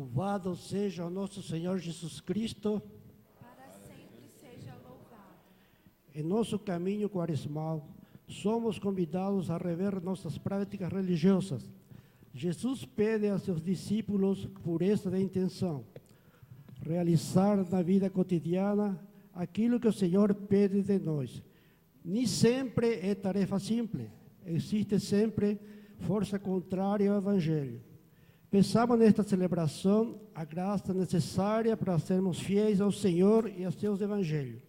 Louvado seja o nosso Senhor Jesus Cristo. Para sempre seja louvado. Em nosso caminho quaresmal, somos convidados a rever nossas práticas religiosas. Jesus pede a seus discípulos pureza de intenção, realizar na vida cotidiana aquilo que o Senhor pede de nós. Nem sempre é tarefa simples, existe sempre força contrária ao Evangelho. Pensamos nesta celebração a graça necessária para sermos fiéis ao Senhor e aos seus Evangelhos.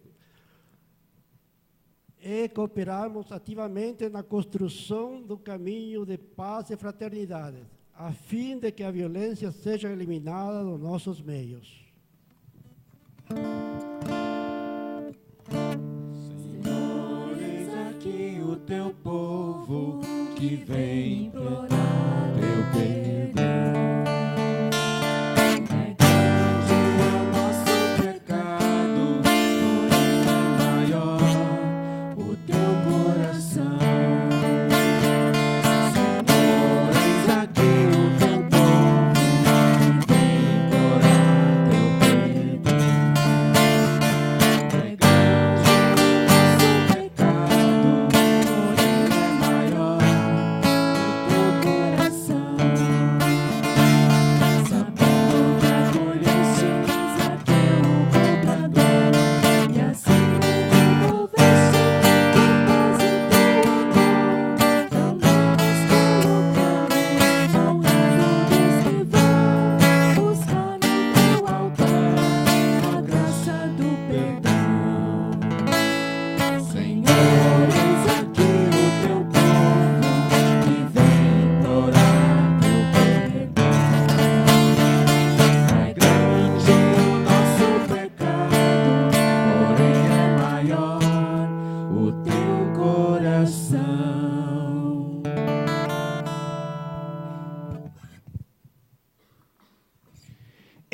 E cooperarmos ativamente na construção do caminho de paz e fraternidade, a fim de que a violência seja eliminada dos nossos meios. Senhor, eis aqui o teu povo que vem implorar teu perdão.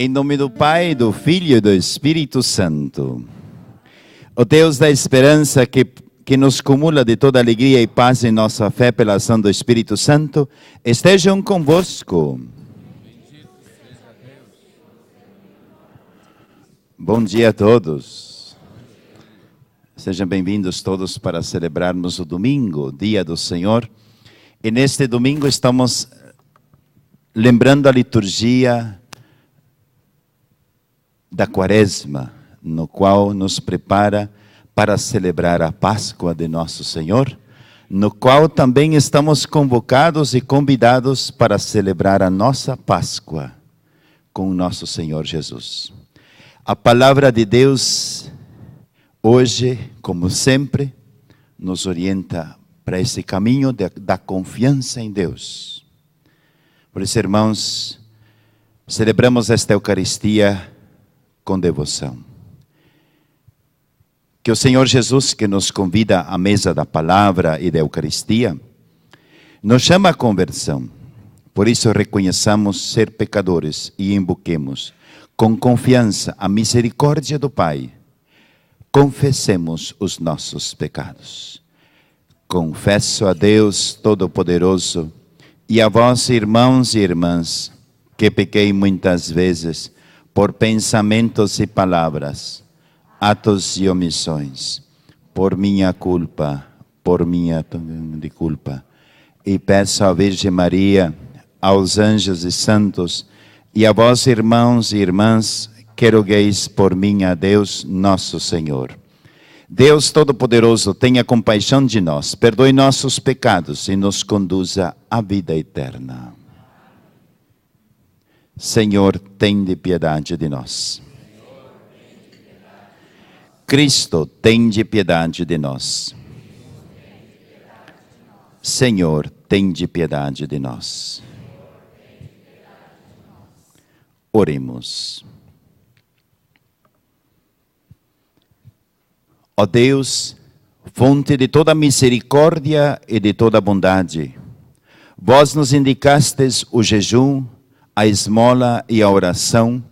Em nome do Pai, do Filho e do Espírito Santo. O Deus da esperança que nos cumula de toda alegria e paz em nossa fé pela ação do Espírito Santo, estejam convosco. Bom dia a todos. Sejam bem-vindos todos para celebrarmos o domingo, dia do Senhor. E neste domingo estamos lembrando a liturgia da Quaresma, no qual nos prepara para celebrar a Páscoa de Nosso Senhor, no qual também estamos convocados e convidados para celebrar a nossa Páscoa com o nosso Senhor Jesus. A palavra de Deus, hoje, como sempre, nos orienta para esse caminho da confiança em Deus. Por isso, irmãos, celebramos esta Eucaristia com devoção. Que o Senhor Jesus, que nos convida à mesa da palavra e da Eucaristia, nos chama à conversão. Por isso reconheçamos ser pecadores e invoquemos com confiança a misericórdia do Pai. Confessemos os nossos pecados. Confesso a Deus Todo-Poderoso e a vós, irmãos e irmãs, que pequei muitas vezes por pensamentos e palavras, atos e omissões, por minha culpa, e peço à Virgem Maria, aos anjos e santos, e a vós, irmãos e irmãs, que rogueis por mim a Deus nosso Senhor. Deus Todo-Poderoso, tenha compaixão de nós, perdoe nossos pecados e nos conduza à vida eterna. Senhor, tende piedade de nós. Cristo, tende piedade de nós. Senhor, tende piedade de nós. Oremos. Ó Deus, fonte de toda misericórdia e de toda bondade, vós nos indicastes o jejum, a esmola e a oração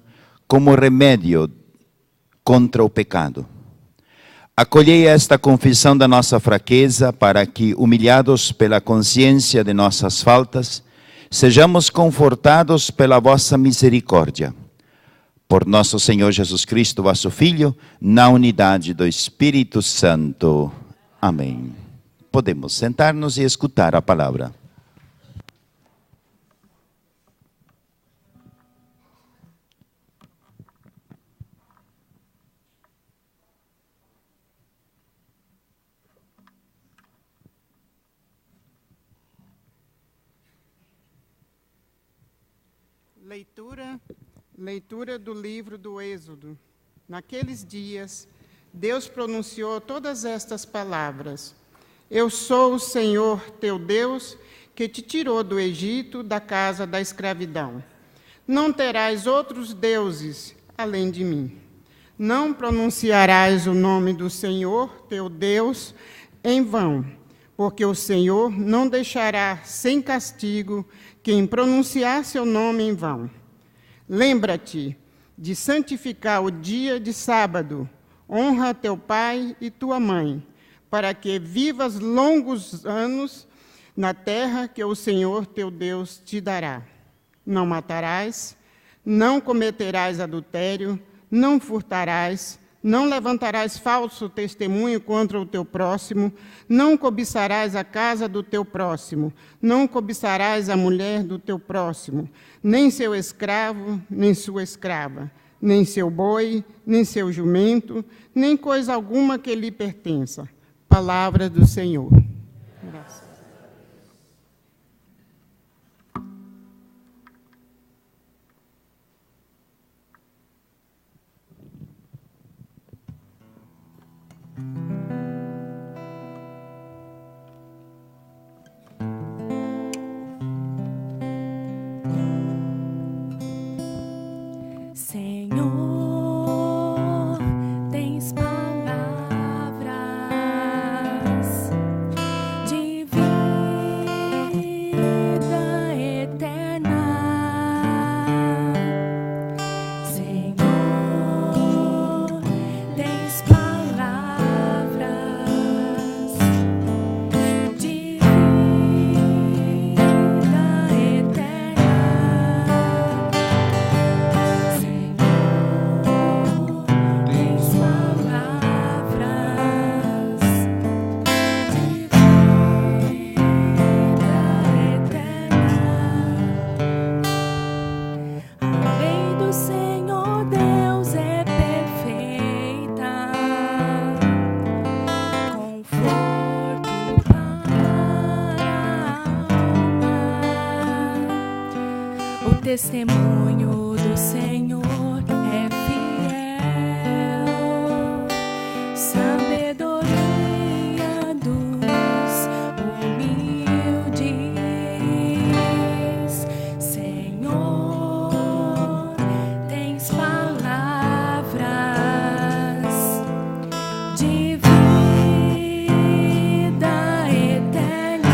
como remédio contra o pecado. Acolhei esta confissão da nossa fraqueza para que, humilhados pela consciência de nossas faltas, Sejamos confortados pela vossa misericórdia. Por nosso Senhor Jesus Cristo, vosso Filho, na unidade do Espírito Santo. Amém. Podemos sentar-nos e escutar a palavra. Leitura do livro do Êxodo. Naqueles dias, Deus pronunciou todas estas palavras: Eu sou o Senhor teu Deus, que te tirou do Egito, da casa da escravidão. Não terás outros deuses além de mim. Não pronunciarás o nome do Senhor teu Deus em vão, porque o Senhor não deixará sem castigo quem pronunciar seu nome em vão. Lembra-te de santificar o dia de sábado, honra teu pai e tua mãe, para que vivas longos anos na terra que o Senhor teu Deus te dará. Não matarás, não cometerás adultério, não furtarás, não levantarás falso testemunho contra o teu próximo, não cobiçarás a casa do teu próximo, não cobiçarás a mulher do teu próximo, nem seu escravo, nem sua escrava, nem seu boi, nem seu jumento, nem coisa alguma que lhe pertença. Palavra do Senhor. Graças. Senhor, tens palavras de vida eterna. Senhor, tens palavras de vida eterna. Testemunho do Senhor é fiel, sabedoria dos humildes. Senhor, tens palavras de vida eterna.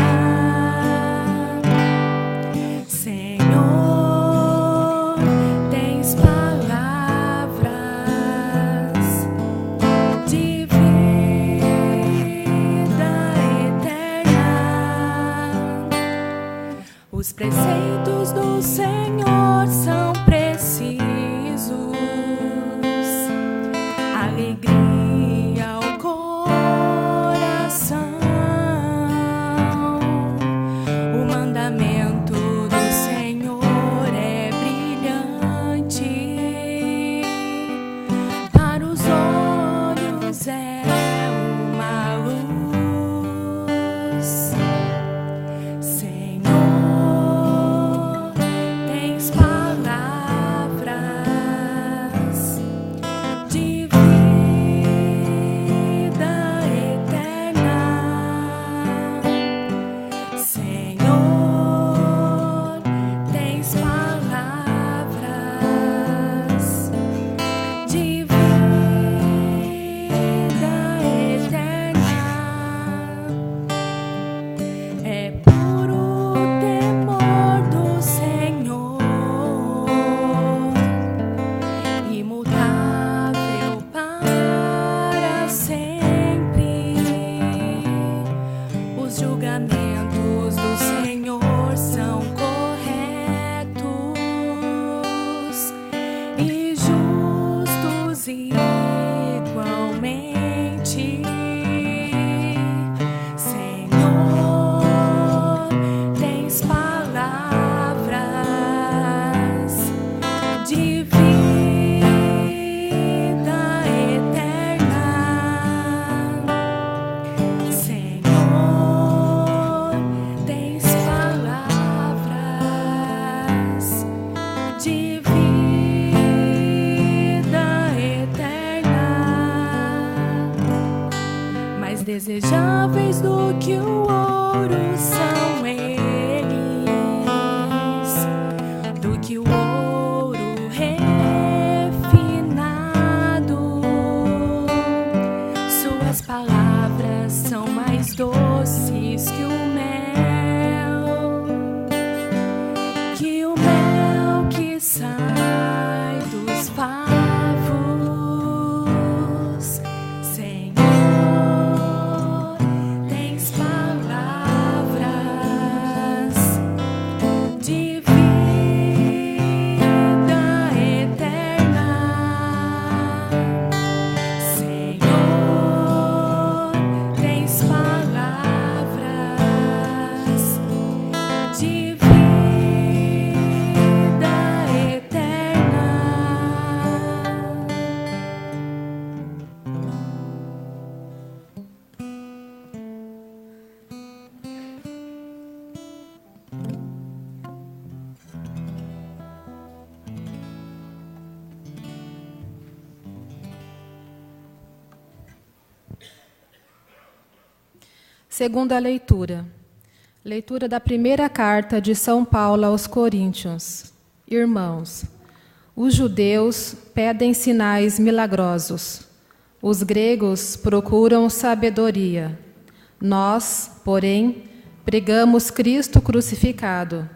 Senhor, tens palavras de vida eterna. Os preceitos do Senhor são precisos, alegria ao coração. O mandamento do Senhor é brilhante, para os olhos é uma luz. Senhor, tens palavras Segunda leitura. Leitura da primeira carta de São Paulo aos Coríntios. Irmãos, os judeus pedem sinais milagrosos. Os gregos procuram sabedoria. Nós, porém, pregamos Cristo crucificado.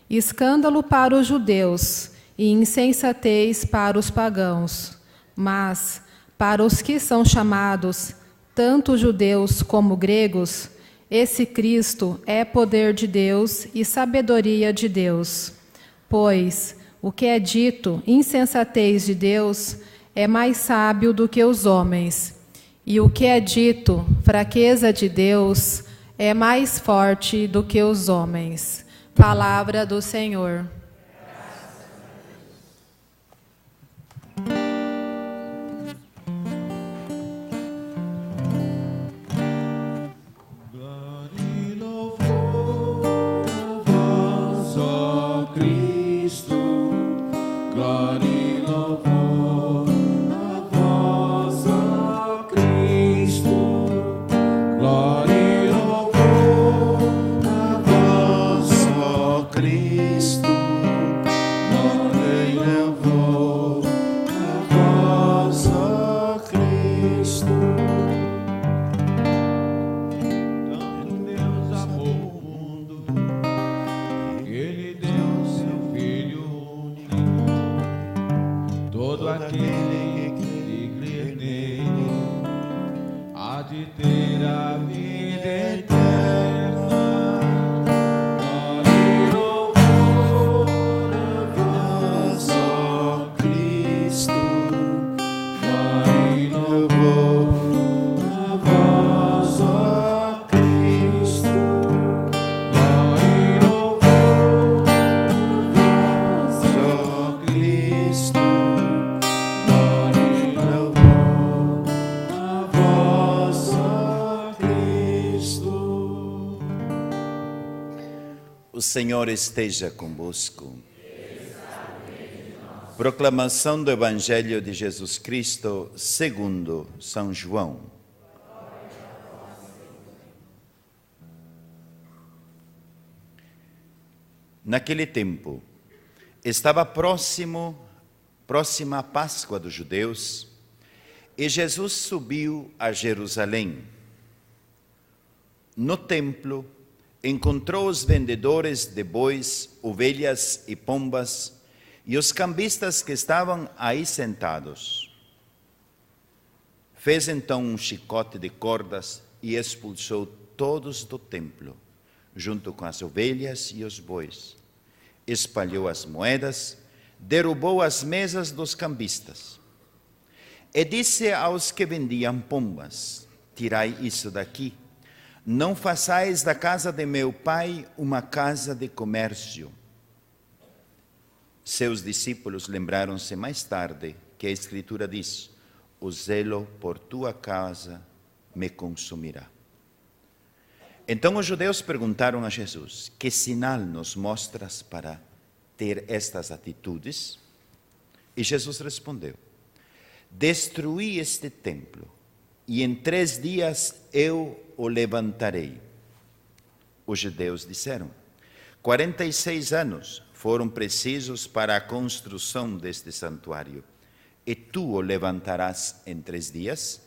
Escândalo para os judeus e insensatez para os pagãos. Mas, para os que são chamados, tanto judeus como gregos, esse Cristo é poder de Deus e sabedoria de Deus. Pois o que é dito insensatez de Deus é mais sábio do que os homens, e o que é dito fraqueza de Deus é mais forte do que os homens. Palavra do Senhor. O Senhor esteja convosco. Proclamação do Evangelho de Jesus Cristo segundo São João. Naquele tempo, estava próxima a Páscoa dos judeus, e Jesus subiu a Jerusalém. No templo, encontrou os vendedores de bois, ovelhas e pombas, e os cambistas que estavam aí sentados. Fez então um chicote de cordas e expulsou todos do templo, junto com as ovelhas e os bois. Espalhou as moedas, derrubou as mesas dos cambistas. E disse aos que vendiam pombas: tirai isso daqui. Não façais da casa de meu pai uma casa de comércio. Seus discípulos lembraram-se mais tarde que a Escritura diz: o zelo por tua casa me consumirá. Então os judeus perguntaram a Jesus: que sinal nos mostras para ter estas atitudes? E Jesus respondeu: destruí este templo, e em 3 dias eu o levantarei. Os judeus disseram: 46 anos foram precisos para a construção deste santuário, e tu o levantarás em 3 dias?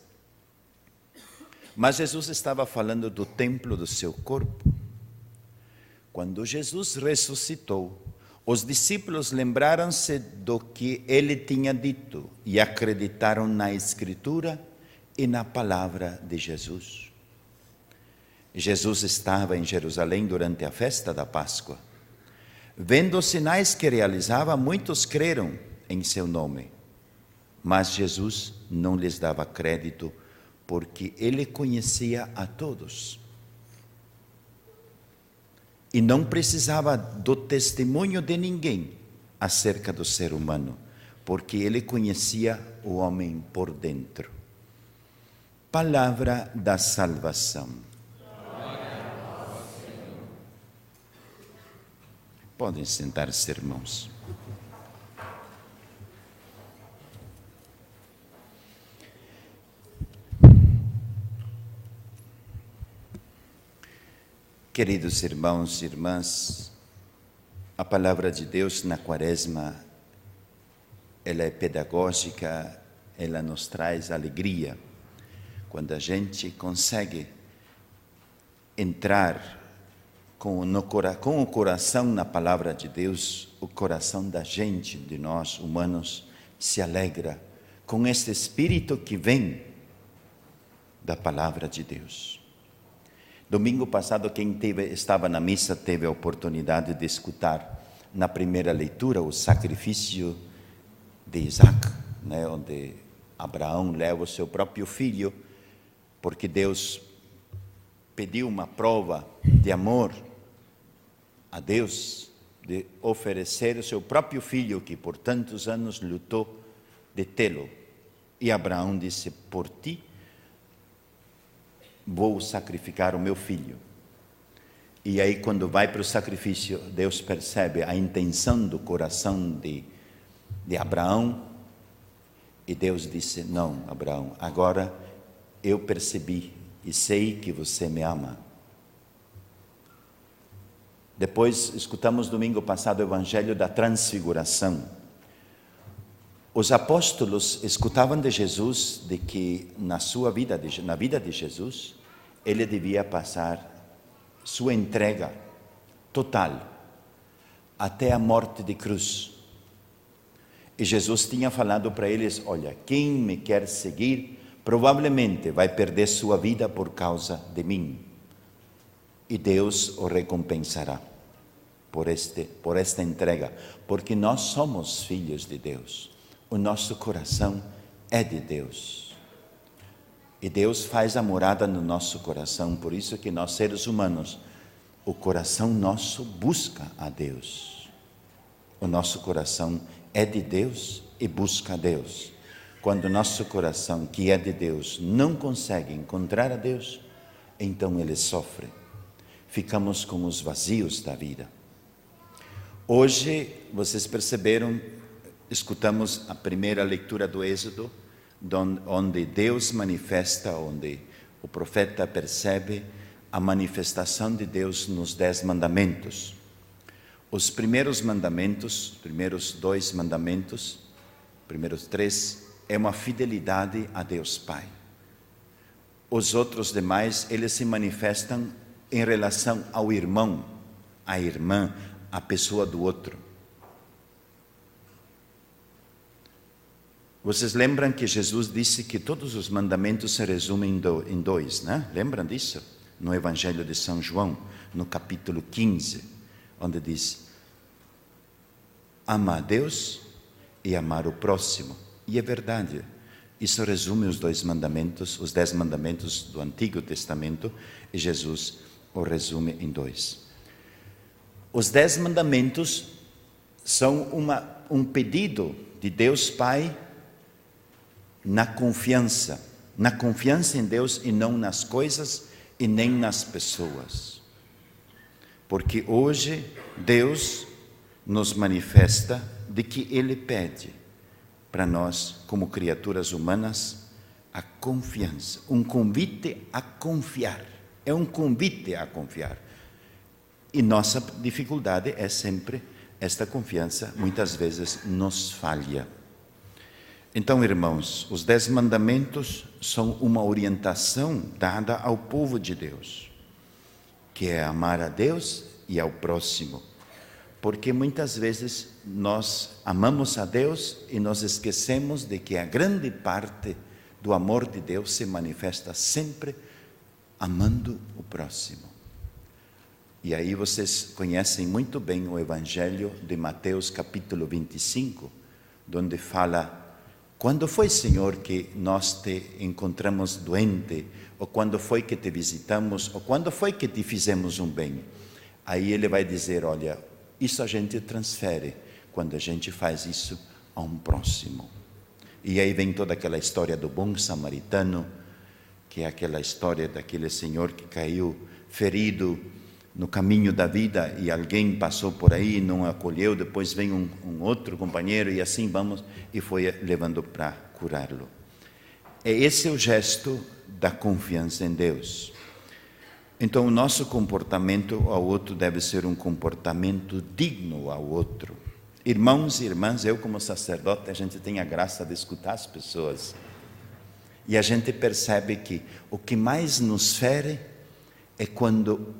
Mas Jesus estava falando do templo do seu corpo. Quando Jesus ressuscitou, os discípulos lembraram-se do que ele tinha dito e acreditaram na Escritura e na palavra de Jesus. Jesus estava em Jerusalém durante a festa da Páscoa. Vendo os sinais que realizava, muitos creram em seu nome. Mas Jesus não lhes dava crédito, porque ele conhecia a todos. E não precisava do testemunho de ninguém acerca do ser humano, porque ele conhecia o homem por dentro. Palavra da salvação. Podem sentar-se, irmãos. Queridos irmãos e irmãs, a palavra de Deus na Quaresma, ela é pedagógica, ela nos traz alegria. Quando a gente consegue entrar com o coração na palavra de Deus, o coração da gente, de nós humanos, se alegra com este espírito que vem da palavra de Deus. Domingo passado, quem estava na missa teve a oportunidade de escutar na primeira leitura o sacrifício de Isaac, né, onde Abraão leva o seu próprio filho, porque Deus pediu uma prova de amor a Deus, de oferecer o seu próprio filho, que por tantos anos lutou de tê-lo. E Abraão disse: por ti vou sacrificar o meu filho. E aí, quando vai para o sacrifício, Deus percebe a intenção do coração de Abraão, e Deus disse: não, Abraão, agora eu percebi e sei que você me ama. Depois, escutamos domingo passado o Evangelho da Transfiguração. Os apóstolos escutavam de Jesus de que na vida de Jesus, ele devia passar sua entrega total até a morte de cruz. E Jesus tinha falado para eles: olha, quem me quer seguir provavelmente vai perder sua vida por causa de mim. E Deus o recompensará por esta entrega, porque nós somos filhos de Deus. O nosso coração é de Deus. E Deus faz a morada no nosso coração, por isso que nós, seres humanos, o coração nosso busca a Deus. O nosso coração é de Deus e busca a Deus. Quando o nosso coração, que é de Deus, não consegue encontrar a Deus, então ele sofre. Ficamos com os vazios da vida. Hoje, vocês perceberam, escutamos a primeira leitura do Êxodo, onde Deus manifesta, onde o profeta percebe a manifestação de Deus nos 10 mandamentos. Os primeiros mandamentos, primeiros 2 mandamentos, primeiros 3, é uma fidelidade a Deus Pai. Os outros demais, eles se manifestam em relação ao irmão, à irmã, à pessoa do outro. Vocês lembram que Jesus disse que todos os mandamentos se resumem em 2, né? Lembram disso? No Evangelho de São João, no capítulo 15, onde diz: ama a Deus e amar o próximo. E é verdade, isso resume os 2 mandamentos, os 10 mandamentos do Antigo Testamento, e Jesus o resume em 2. Os 10 mandamentos são um pedido de Deus Pai na confiança em Deus e não nas coisas e nem nas pessoas. Porque hoje Deus nos manifesta de que Ele pede para nós, como criaturas humanas, a confiança, um convite a confiar. É um convite a confiar. E nossa dificuldade é sempre esta confiança, muitas vezes nos falha. Então, irmãos, os 10 mandamentos são uma orientação dada ao povo de Deus, que é amar a Deus e ao próximo. Porque muitas vezes nós amamos a Deus e nos esquecemos de que a grande parte do amor de Deus se manifesta sempre amando o próximo. E aí vocês conhecem muito bem o Evangelho de Mateus capítulo 25, onde fala: quando foi, Senhor, que nós te encontramos doente? Ou quando foi que te visitamos? Ou quando foi que te fizemos um bem? Aí ele vai dizer: olha, isso a gente transfere quando a gente faz isso a um próximo. E aí vem toda aquela história do bom samaritano, que é aquela história daquele senhor que caiu ferido no caminho da vida e alguém passou por aí e não acolheu, depois vem um outro companheiro e assim vamos, e foi levando para curá-lo. Esse é o gesto da confiança em Deus. Então, o nosso comportamento ao outro deve ser um comportamento digno ao outro. Irmãos e irmãs, eu como sacerdote, a gente tem a graça de escutar as pessoas. E a gente percebe que o que mais nos fere é quando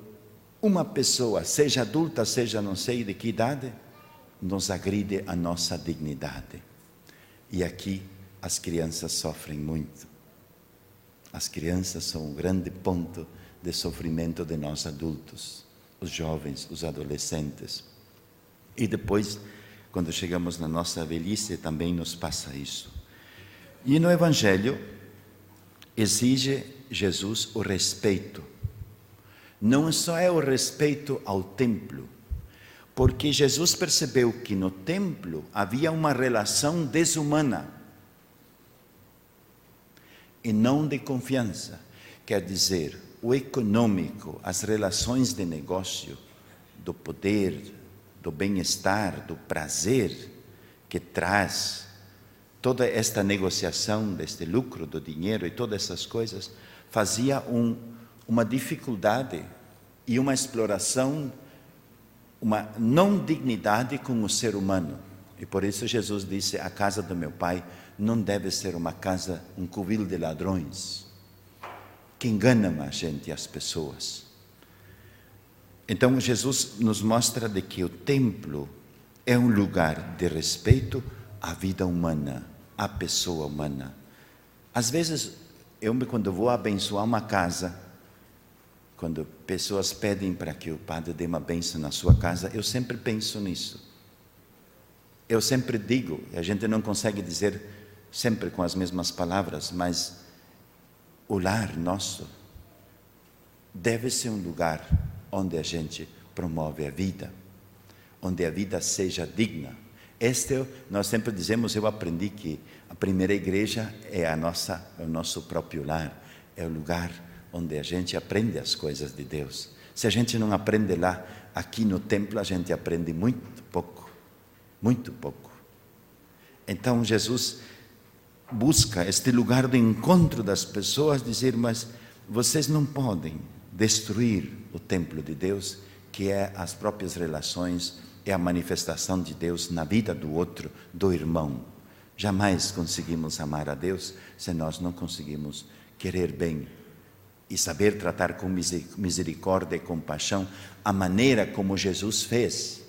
uma pessoa, seja adulta, seja não sei de que idade, nos agride a nossa dignidade. E aqui as crianças sofrem muito. As crianças são um grande ponto de sofrimento de nós adultos, os jovens, os adolescentes. E depois, quando chegamos na nossa velhice, também nos passa isso. E no Evangelho, exige Jesus o respeito. Não só é o respeito ao templo, porque Jesus percebeu que no templo havia uma relação desumana e não de confiança. Quer dizer, o econômico, as relações de negócio, do poder, do bem-estar, do prazer que traz toda esta negociação deste lucro, do dinheiro e todas essas coisas, fazia uma dificuldade e uma exploração, uma não dignidade com o ser humano. E por isso Jesus disse: a casa do meu pai não deve ser uma casa, um covil de ladrões, que enganam a gente e as pessoas. Então Jesus nos mostra de que o templo é um lugar de respeito à vida humana, à pessoa humana. Às vezes, quando vou abençoar uma casa, quando pessoas pedem para que o padre dê uma bênção na sua casa, eu sempre penso nisso. Eu sempre digo, a gente não consegue dizer sempre com as mesmas palavras, mas o lar nosso deve ser um lugar onde a gente promove a vida, onde a vida seja digna. Nós sempre dizemos, eu aprendi que a primeira igreja é o nosso próprio lar, é o lugar onde a gente aprende as coisas de Deus. Se a gente não aprende lá, aqui no templo a gente aprende muito pouco, muito pouco. Então Jesus busca este lugar de encontro das pessoas, dizer, mas vocês não podem destruir o templo de Deus, que é as próprias relações, é a manifestação de Deus na vida do outro, do irmão. Jamais conseguimos amar a Deus se nós não conseguimos querer bem e saber tratar com misericórdia e compaixão a maneira como Jesus fez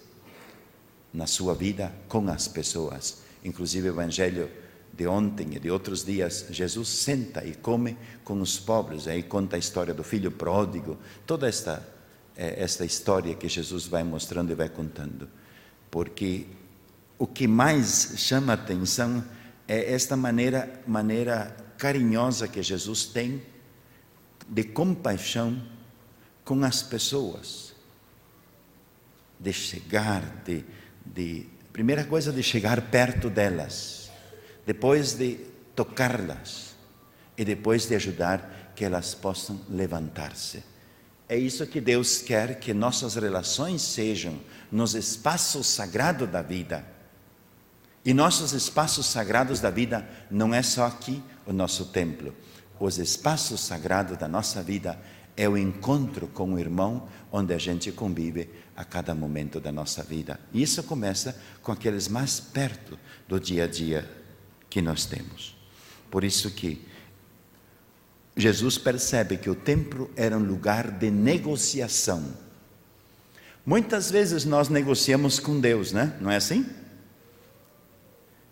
na sua vida com as pessoas. Inclusive o Evangelho de ontem e de outros dias, Jesus senta e come com os pobres, aí conta a história do filho pródigo, toda esta história que Jesus vai mostrando e vai contando, porque o que mais chama a atenção é esta maneira carinhosa que Jesus tem de compaixão com as pessoas, de chegar, primeira coisa, de chegar perto delas, depois de tocá-las e depois de ajudar que elas possam levantar-se. É isso que Deus quer, que nossas relações sejam nos espaços sagrados da vida. E nossos espaços sagrados da vida não é só aqui o nosso templo. Os espaços sagrados da nossa vida é o encontro com o irmão, onde a gente convive a cada momento da nossa vida. E isso começa com aqueles mais perto do dia a dia que nós temos. Por isso que Jesus percebe que o templo era um lugar de negociação. Muitas vezes nós negociamos com Deus, né? Não é assim?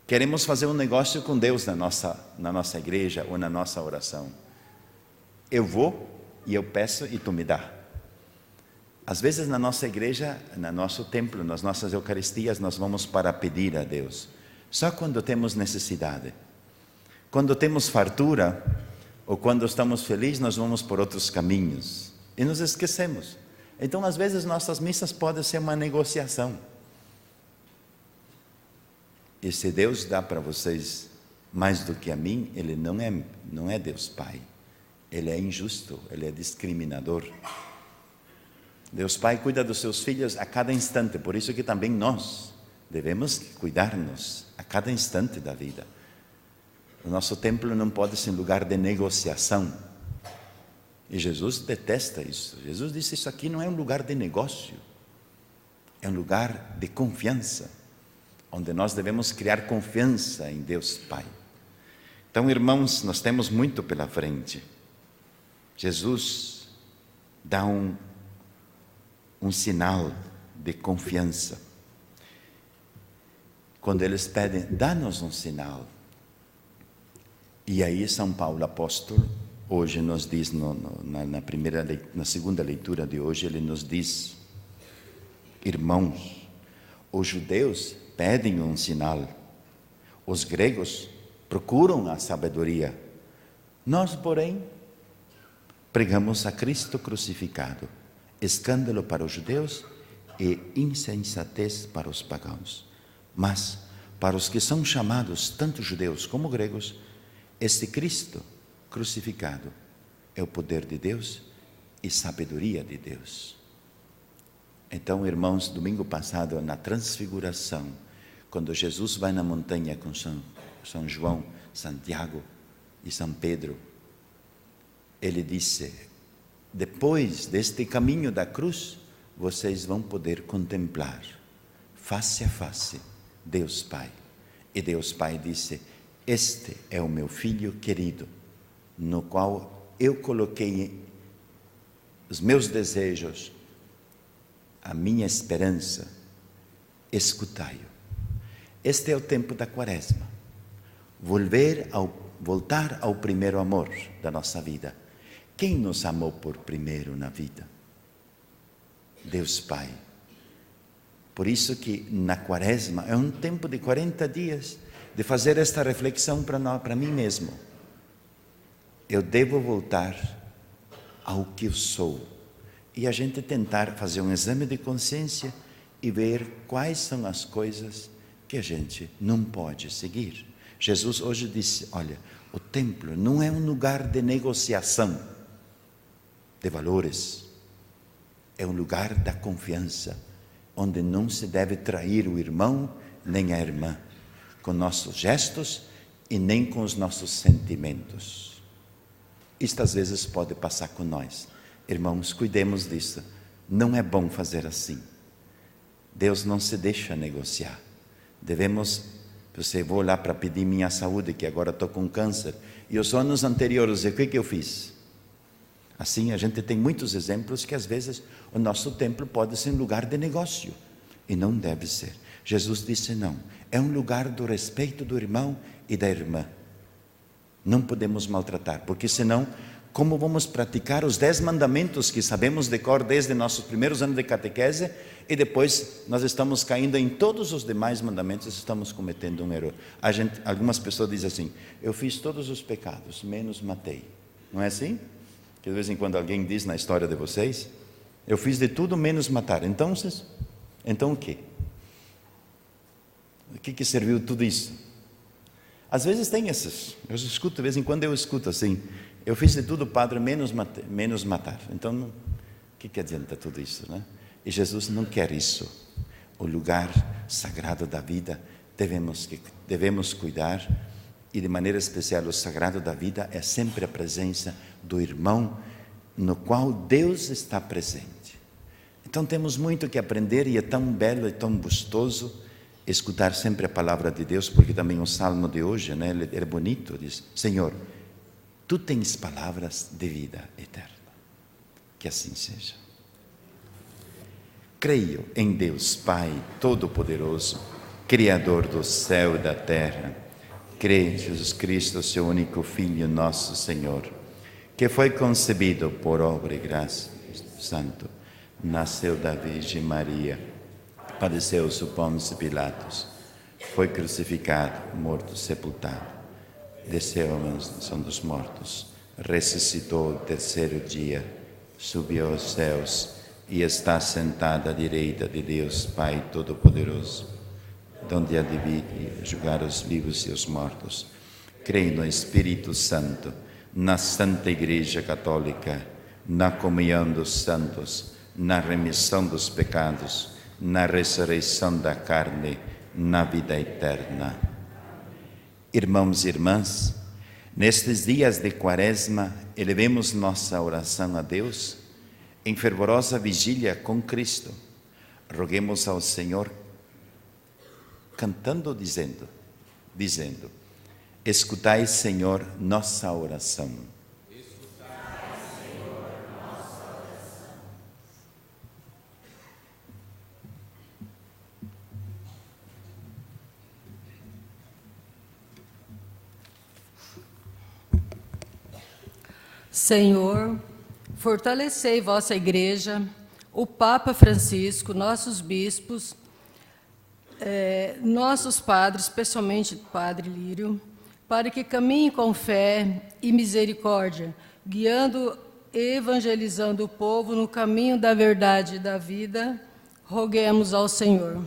Queremos fazer um negócio com Deus na nossa igreja ou na nossa oração. Eu vou e eu peço e tu me dá. Às vezes na nossa igreja, no nosso templo, nas nossas eucaristias, nós vamos para pedir a Deus. Só quando temos necessidade. Quando temos fartura, ou quando estamos felizes, nós vamos por outros caminhos e nos esquecemos. Então, às vezes, nossas missas podem ser uma negociação. E se Deus dá para vocês mais do que a mim, Ele não é Deus Pai. Ele é injusto, Ele é discriminador. Deus Pai cuida dos seus filhos a cada instante, por isso que também nós devemos cuidar-nos a cada instante da vida. O nosso templo não pode ser um lugar de negociação. E Jesus detesta isso. Jesus disse: isso aqui não é um lugar de negócio, é um lugar de confiança, onde nós devemos criar confiança em Deus Pai. Então, irmãos, nós temos muito pela frente. Jesus dá um sinal de confiança. Quando eles pedem, dá-nos um sinal. E aí São Paulo apóstolo, hoje nos diz, na segunda leitura de hoje, ele nos diz: irmãos, os judeus pedem um sinal, os gregos procuram a sabedoria, nós, porém, pregamos a Cristo crucificado, escândalo para os judeus e insensatez para os pagãos. Mas, para os que são chamados, tanto judeus como gregos, este Cristo crucificado é o poder de Deus e sabedoria de Deus. Então, irmãos, domingo passado, na transfiguração, quando Jesus vai na montanha com São João, Santiago e São Pedro, ele disse: depois deste caminho da cruz, vocês vão poder contemplar face a face Deus Pai. E Deus Pai disse: este é o meu Filho querido, no qual eu coloquei os meus desejos, a minha esperança, escutai-o. Este é o tempo da Quaresma, voltar ao primeiro amor da nossa vida. Quem nos amou por primeiro na vida? Deus Pai. Por isso que na Quaresma é um tempo de 40 dias de fazer esta reflexão para mim mesmo. Eu devo voltar ao que eu sou. E a gente tentar fazer um exame de consciência e ver quais são as coisas que a gente não pode seguir. Jesus hoje disse: olha, o templo não é um lugar de negociação de valores, é um lugar da confiança, onde não se deve trair o irmão nem a irmã, com nossos gestos e nem com os nossos sentimentos. Isto às vezes pode passar com nós. Irmãos, cuidemos disso. Não é bom fazer assim. Deus não se deixa negociar. Vou lá para pedir minha saúde, que agora estou com câncer, e os anos anteriores, o que eu fiz? Assim, a gente tem muitos exemplos que às vezes o nosso templo pode ser um lugar de negócio, e não deve ser. Jesus disse: não, é um lugar do respeito do irmão e da irmã. Não podemos maltratar, porque senão, como vamos praticar os 10 mandamentos que sabemos de cor desde nossos primeiros anos de catequese, e depois nós estamos caindo em todos os demais mandamentos, estamos cometendo um erro. Algumas pessoas dizem assim: eu fiz todos os pecados, menos matei. Não é assim? Que de vez em quando alguém diz na história de vocês: eu fiz de tudo menos matar. Então o quê? O que serviu tudo isso? Às vezes tem esses, eu escuto, de vez em quando eu escuto assim: eu fiz de tudo, Padre, menos matar. Então, o que adianta tudo isso, né? E Jesus não quer isso. O lugar sagrado da vida devemos cuidar, e de maneira especial o sagrado da vida é sempre a presença do irmão, no qual Deus está presente. Então temos muito que aprender, e é tão belo e tão gostoso escutar sempre a palavra de Deus, porque também o salmo de hoje, né, ele é bonito, diz: Senhor, Tu tens palavras de vida eterna. Que assim seja. Creio em Deus Pai Todo-Poderoso, Criador do céu e da terra. Creio em Jesus Cristo, seu único Filho, nosso Senhor, que foi concebido por obra e graça do Espírito Santo, nasceu da Virgem Maria, padeceu sob Pôncio Pilatos, foi crucificado, morto, sepultado, desceu à mansão dos mortos, ressuscitou o terceiro dia, subiu aos céus e está sentado à direita de Deus Pai Todo-Poderoso, donde há de vir julgar os vivos e os mortos. Creio no Espírito Santo, na Santa Igreja Católica, na comunhão dos santos, na remissão dos pecados, na ressurreição da carne, na vida eterna. Irmãos e irmãs, Nestes dias de Quaresma, elevemos nossa oração a Deus em fervorosa vigília com Cristo. Roguemos ao Senhor, cantando, dizendo: escutai, Senhor, nossa oração. Escutai, Senhor, nossa oração. Senhor, fortalecei vossa Igreja, o Papa Francisco, nossos bispos, nossos padres, especialmente o Padre Lírio, para que caminhem com fé e misericórdia, guiando e evangelizando o povo no caminho da verdade e da vida. Roguemos ao Senhor.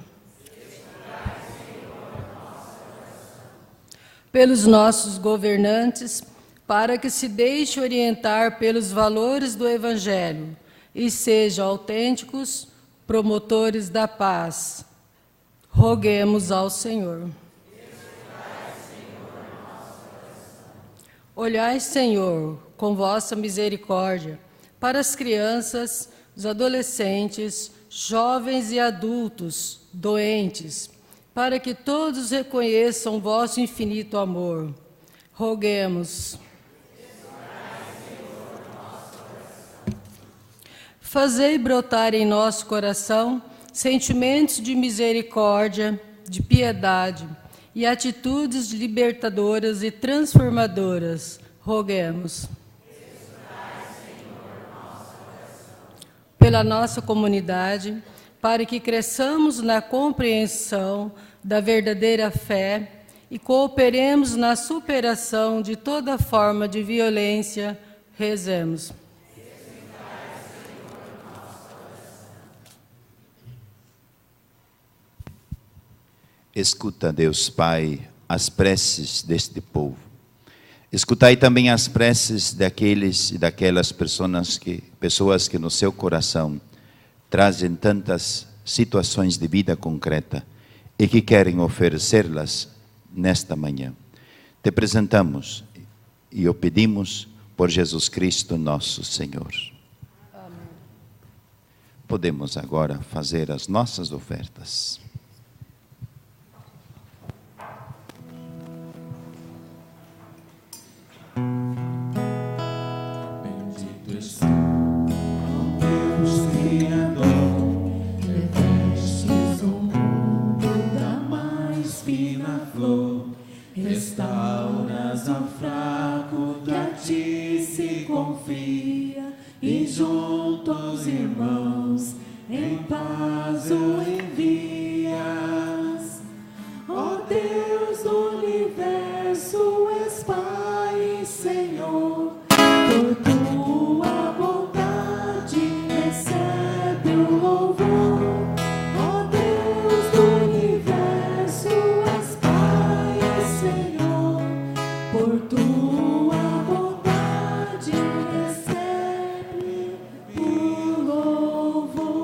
Pelos nossos governantes, para que se deixe orientar pelos valores do Evangelho e sejam autênticos promotores da paz. Roguemos ao Senhor. Olhai, Senhor, com vossa misericórdia, para as crianças, os adolescentes, jovens e adultos, doentes, para que todos reconheçam vosso infinito amor. Roguemos. Fazei brotar em nosso coração sentimentos de misericórdia, de piedade e atitudes libertadoras e transformadoras. Roguemos. Pela nossa comunidade, para que cresçamos na compreensão da verdadeira fé e cooperemos na superação de toda forma de violência, rezemos. Escuta, Deus Pai, as preces deste povo. Escutai também as preces daqueles e daquelas pessoas que no seu coração trazem tantas situações de vida concreta e que querem oferecê-las nesta manhã. Te apresentamos e o pedimos por Jesus Cristo, nosso Senhor. Amém. Podemos agora fazer as nossas ofertas. Bendito és tu, ó Deus Criador, revestes o mundo da mais fina flor, restauras ao fraco que a ti se confia, e junto aos irmãos em paz o envias. Ó Deus do universo, és Pai e Senhor, por tua bondade recebe o louvor. Ó Deus do universo, és Pai e Senhor, por tua bondade recebe o louvor.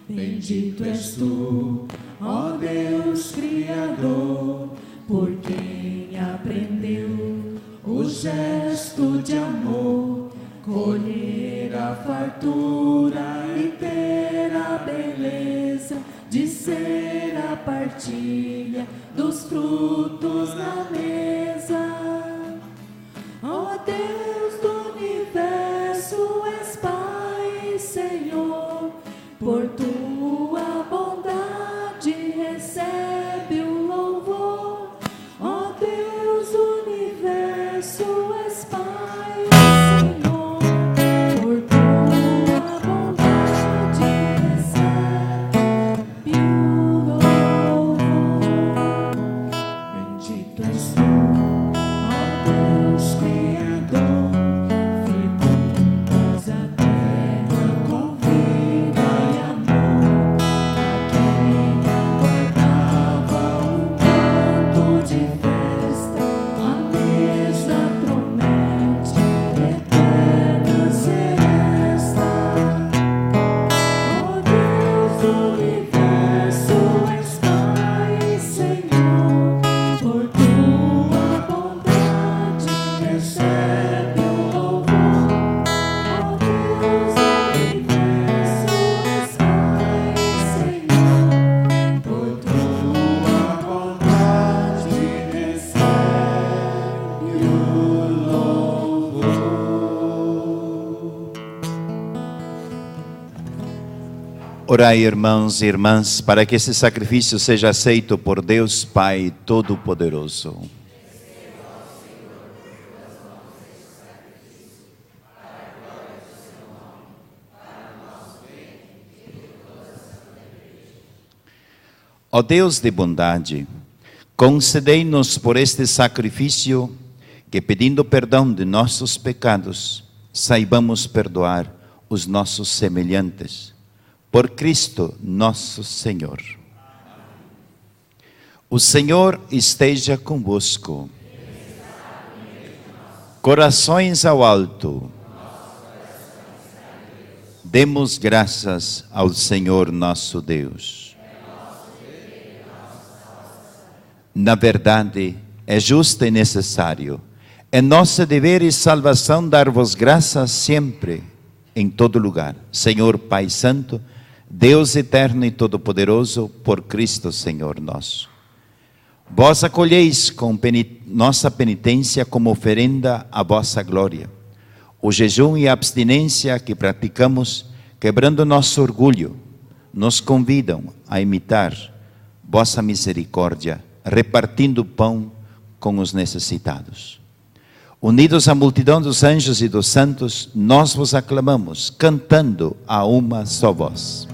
Bendito és tu, ó Deus Criador, por quem aprendeu o gesto de amor, colher a fartura e ter a beleza de ser a partilha dos frutos na mesa. Ó Deus do universo, és Pai e Senhor, por tua bondade recebe o louvor. Ó Deus do universo, és Pai e Senhor, por tua bondade recebe o louvor. Bendito és tu, ó Deus Criador, fecundas a terra com vida e amor, a quem guardava um canto de festa, a mesa promete eterna seresta. Ó Deus do universo, és Pai e Senhor, por tua bondade Orai, irmãos e irmãs, para que esse sacrifício seja aceito por Deus Pai Todo-Poderoso. Ó Deus de bondade, concedei-nos por este sacrifício que, pedindo perdão de nossos pecados, saibamos perdoar os nossos semelhantes. Por Cristo nosso Senhor. O Senhor esteja convosco. Corações ao alto. Demos graças ao Senhor nosso Deus. Na verdade, é justo e necessário. É nosso dever e salvação dar-vos graças sempre, em todo lugar. Senhor Pai Santo, Deus eterno e todo-poderoso, por Cristo Senhor nosso. Vós acolheis com nossa penitência como oferenda a vossa glória. O jejum e a abstinência que praticamos, quebrando nosso orgulho, nos convidam a imitar vossa misericórdia, repartindo o pão com os necessitados. Unidos à multidão dos anjos e dos santos, nós vos aclamamos, cantando a uma só voz.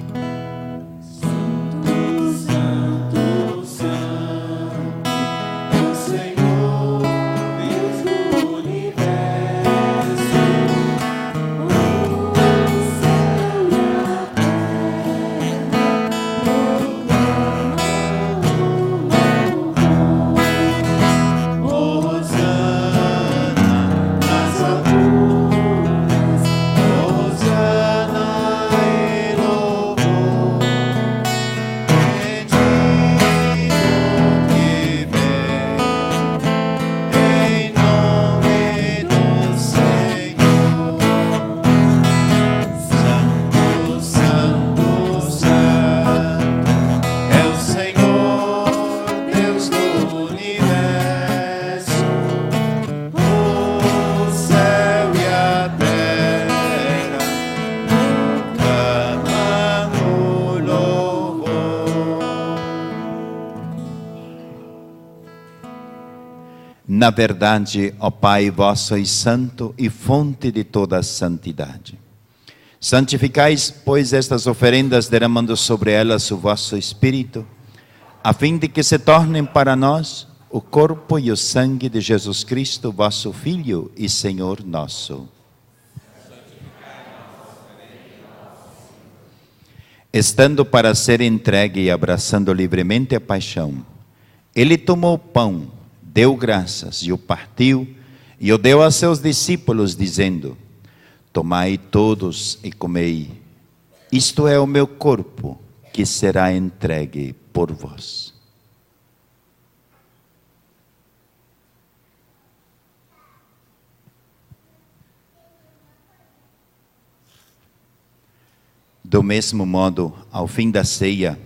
Na verdade, ó Pai, vós sois santo e fonte de toda a santidade. Santificais, pois, estas oferendas, derramando sobre elas o vosso Espírito, a fim de que se tornem para nós o corpo e o sangue de Jesus Cristo, vosso Filho e Senhor nosso. Estando para ser entregue e abraçando livremente a paixão, ele tomou o pão, deu graças e o partiu e o deu a seus discípulos, dizendo: tomai todos e comei, isto é o meu corpo que será entregue por vós. Do mesmo modo, ao fim da ceia,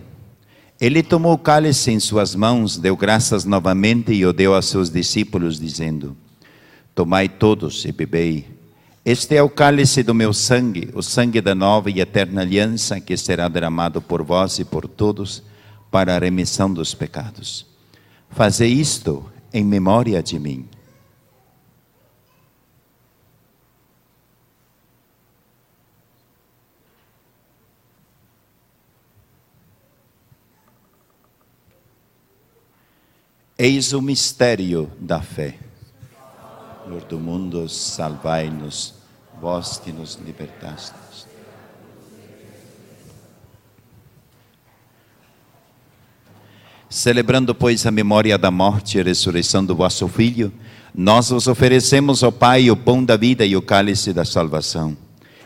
ele tomou o cálice em suas mãos, deu graças novamente e o deu a seus discípulos, dizendo: tomai todos e bebei. Este é o cálice do meu sangue, o sangue da nova e eterna aliança, que será derramado por vós e por todos para a remissão dos pecados. Fazei isto em memória de mim. Eis o mistério da fé. Senhor do mundo, salvai-nos, vós que nos libertastes. Celebrando, pois, a memória da morte e ressurreição do vosso Filho, nós vos oferecemos, ó Pai, o pão da vida e o cálice da salvação.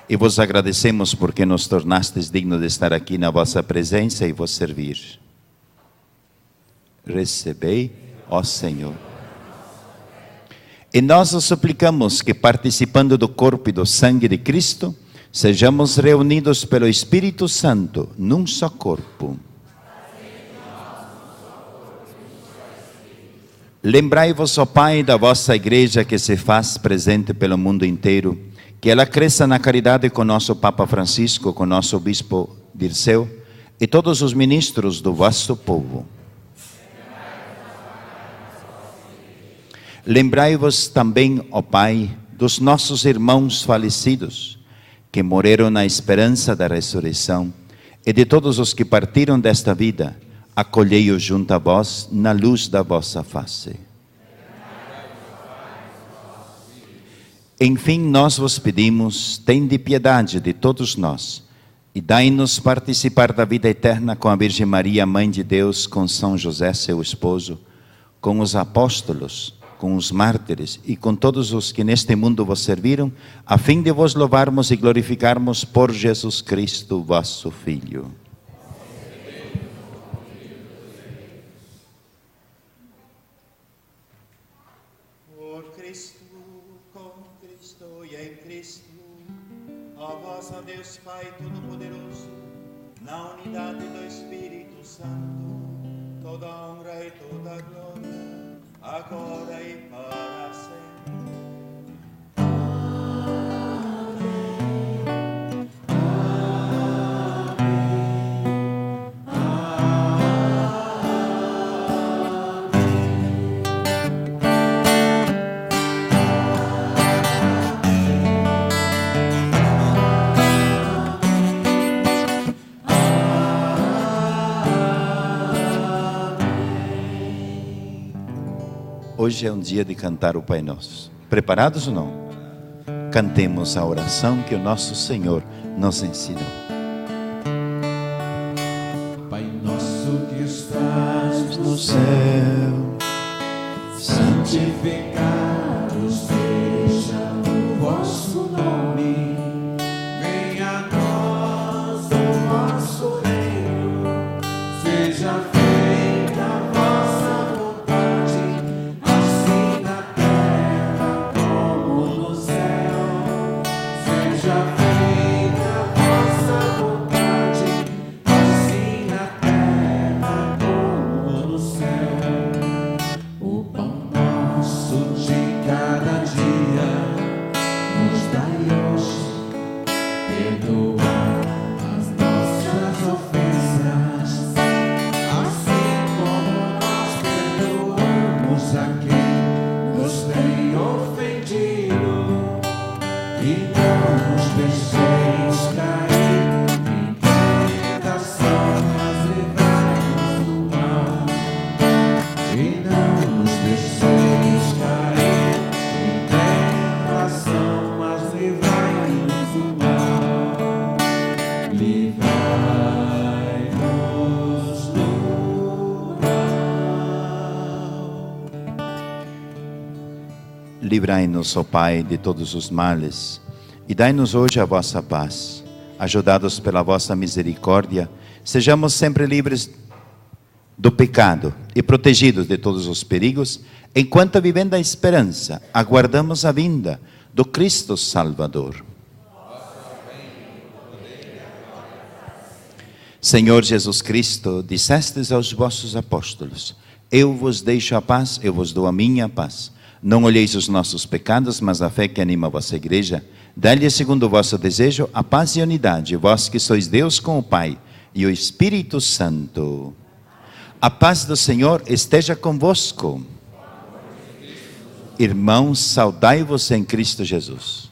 E vos agradecemos porque nos tornastes dignos de estar aqui na vossa presença e vos servir. Recebei, ó Senhor. E nós os suplicamos que, participando do corpo e do sangue de Cristo, sejamos reunidos pelo Espírito Santo num só corpo. Lembrai-vos, ó Pai, da vossa igreja que se faz presente pelo mundo inteiro, que ela cresça na caridade com nosso Papa Francisco, com nosso Bispo Dirceu, e todos os ministros do vosso povo. Lembrai-vos também, ó Pai, dos nossos irmãos falecidos, que morreram na esperança da ressurreição, e de todos os que partiram desta vida, acolhei-os junto a vós na luz da vossa face. Enfim, nós vos pedimos, tende piedade de todos nós, e dai-nos participar da vida eterna com a Virgem Maria, Mãe de Deus, com São José, seu esposo, com os apóstolos, com os mártires e com todos os que neste mundo vos serviram, a fim de vos louvarmos e glorificarmos por Jesus Cristo, vosso Filho. Por Cristo, com Cristo e em Cristo, a vós, ó Deus Pai Todo-Poderoso, na unidade do Espírito Santo, toda honra e toda glória, agora e para sempre. Hoje é um dia de cantar o Pai Nosso. Preparados ou não? Cantemos a oração que o nosso Senhor nos ensinou. Pai nosso que estás no céu, santificado seja o vosso nome. Venha a nós o vosso reino, seja feita a vossa vontade, assim na terra como no céu. Seja feita a vossa vontade, assim na terra como no céu. O pão nosso de cada dia nos dai hoje, perdoai as nossas ofensas, assim como nós perdoamos a quem nos tem ofendido, e não nos deixeis cair em tentação, mas livrai-nos do mal. E não nos deixeis cair em tentação, mas livrai-nos do mal. Livrai-nos do mal. Livrai-nos, ó Pai, de todos os males, e dai-nos hoje a vossa paz. Ajudados pela vossa misericórdia, sejamos sempre livres do pecado e protegidos de todos os perigos, enquanto, vivendo a esperança, aguardamos a vinda do Cristo Salvador. Senhor Jesus Cristo, dissestes aos vossos apóstolos: eu vos deixo a paz, eu vos dou a minha paz. Não olheis os nossos pecados, mas a fé que anima a vossa igreja. Dai-lhe, segundo o vosso desejo, a paz e a unidade, vós que sois Deus com o Pai e o Espírito Santo. A paz do Senhor esteja convosco. Irmãos, saudai-vos em Cristo Jesus.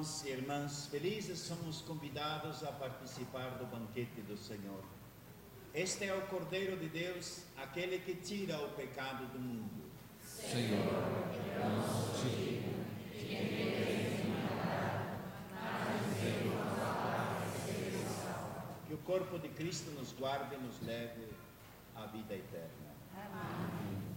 Irmãos e irmãs, felizes somos convidados a participar do banquete do Senhor. Este é o Cordeiro de Deus, aquele que tira o pecado do mundo. Senhor, não tire. Que o corpo de Cristo nos guarde e nos leve à vida eterna. Amém.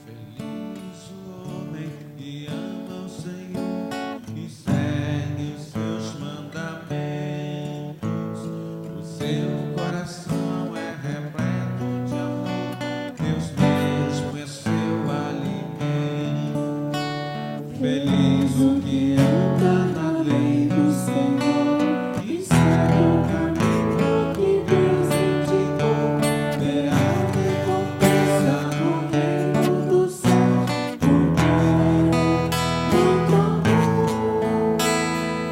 Feliz o homem que ama o Senhor e segue os seus mandamentos. O seu coração é repleto de amor, Deus mesmo é seu alimento. Feliz o que anda na lei do Senhor e segue o caminho que Deus indicou. Verá recompensa no reino do céu, porque muito amor.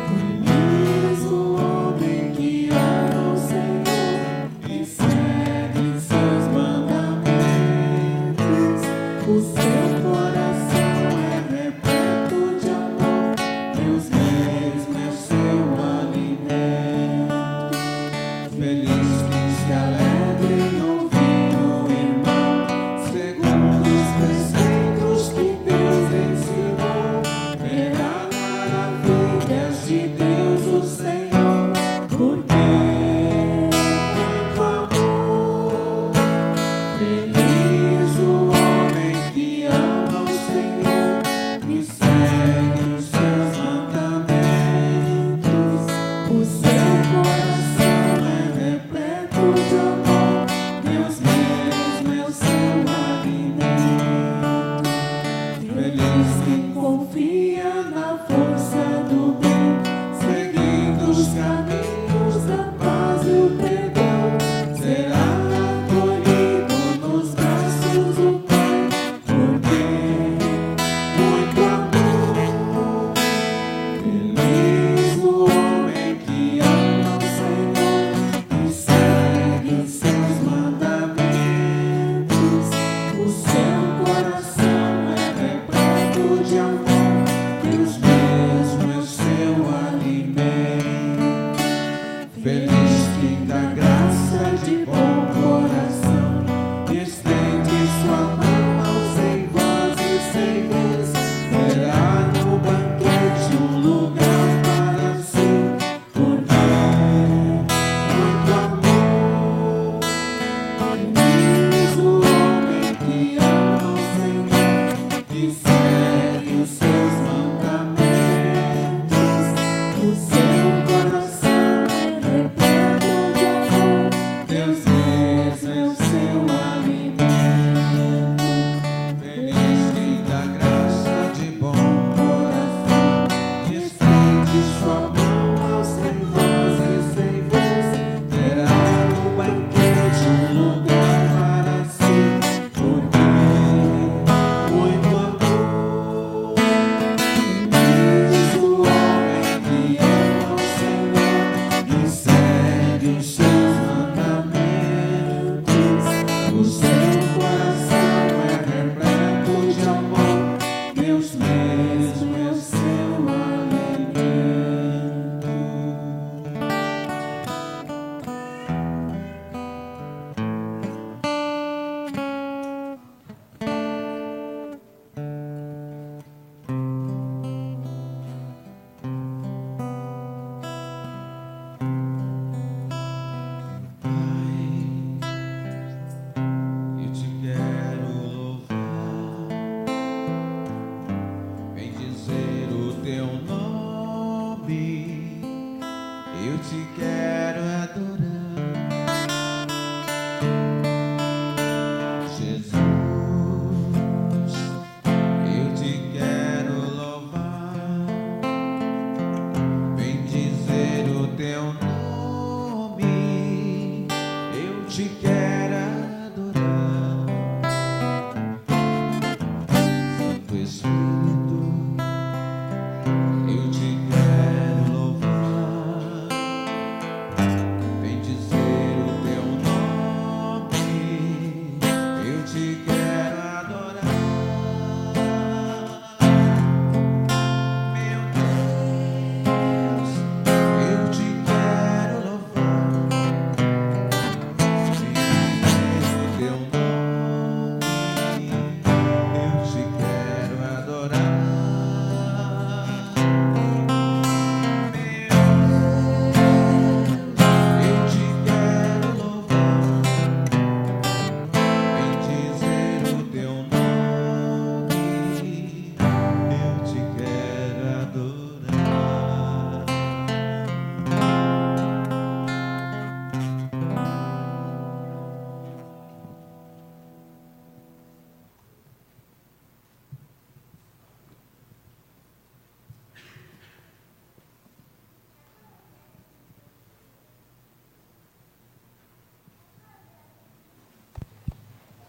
Feliz o homem que ama o Senhor e segue seus mandamentos. O seu coração é repleto de amor, Deus mesmo é seu alimento. Feliz quem se alegra em ouvir o irmão, segundo os preceitos que Deus ensinou. Verá maravilhas de Deus o Senhor, porque muito amor. Feliz o homem que ama o Senhor e segue os seus mandamentos. O seu coração é repleto de amor, Deus mesmo é o seu alimento. Feliz quem confia na força do bem, seguindo os caminhos da paz e o perdão. Será acolhido nos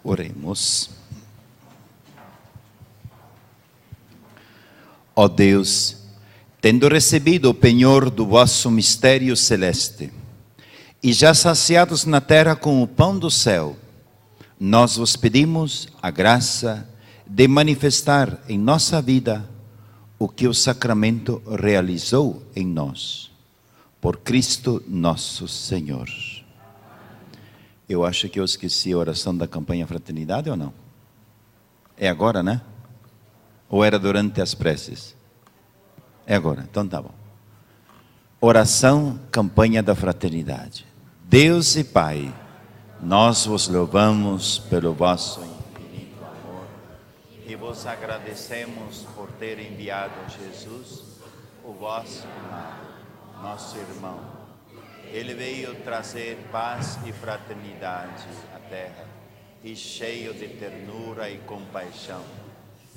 Oremos. Ó Deus, tendo recebido o penhor do vosso mistério celeste, e já saciados na terra com o pão do céu, nós vos pedimos a graça de manifestar em nossa vida o que o sacramento realizou em nós. Por Cristo nosso Senhor. Eu acho que eu esqueci a oração da campanha Fraternidade ou não? É agora, né? Ou era durante as preces? É agora, então tá bom. Oração, campanha da Fraternidade. Deus e Pai, nós vos louvamos pelo vosso infinito amor e vos agradecemos por ter enviado Jesus, o vosso amado, nosso irmão. Ele veio trazer paz e fraternidade à terra, e cheio de ternura e compaixão.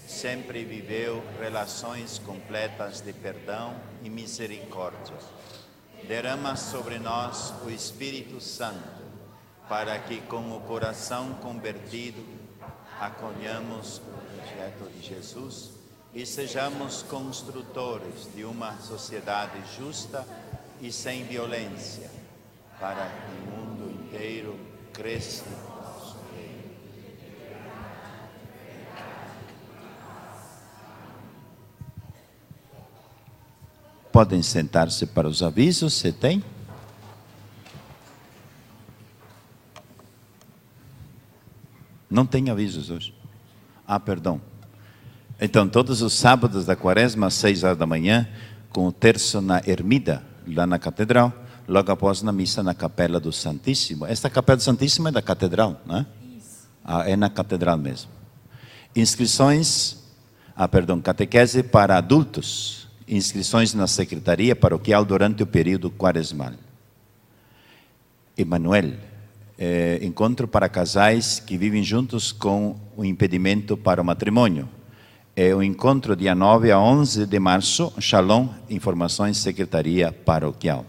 Sempre viveu relações completas de perdão e misericórdia. Derrama sobre nós o Espírito Santo, para que com o coração convertido acolhamos o projeto de Jesus e sejamos construtores de uma sociedade justa e sem violência, para que o mundo inteiro cresça. Podem sentar-se para os avisos, se tem? Não tem avisos hoje. Ah, perdão. Então, todos os sábados da quaresma, às 6 horas da manhã, com o terço na Ermida, lá na Catedral, logo após na missa na Capela do Santíssimo. Esta Capela do Santíssimo é da Catedral, não é? Isso. Ah, é na Catedral mesmo. Inscrições, catequese para adultos. Inscrições na Secretaria Paroquial durante o período quaresmal. Emanuel, encontro para casais que vivem juntos com o impedimento para o matrimônio. É o encontro dia 9 a 11 de março, Shalom, informações Secretaria Paroquial.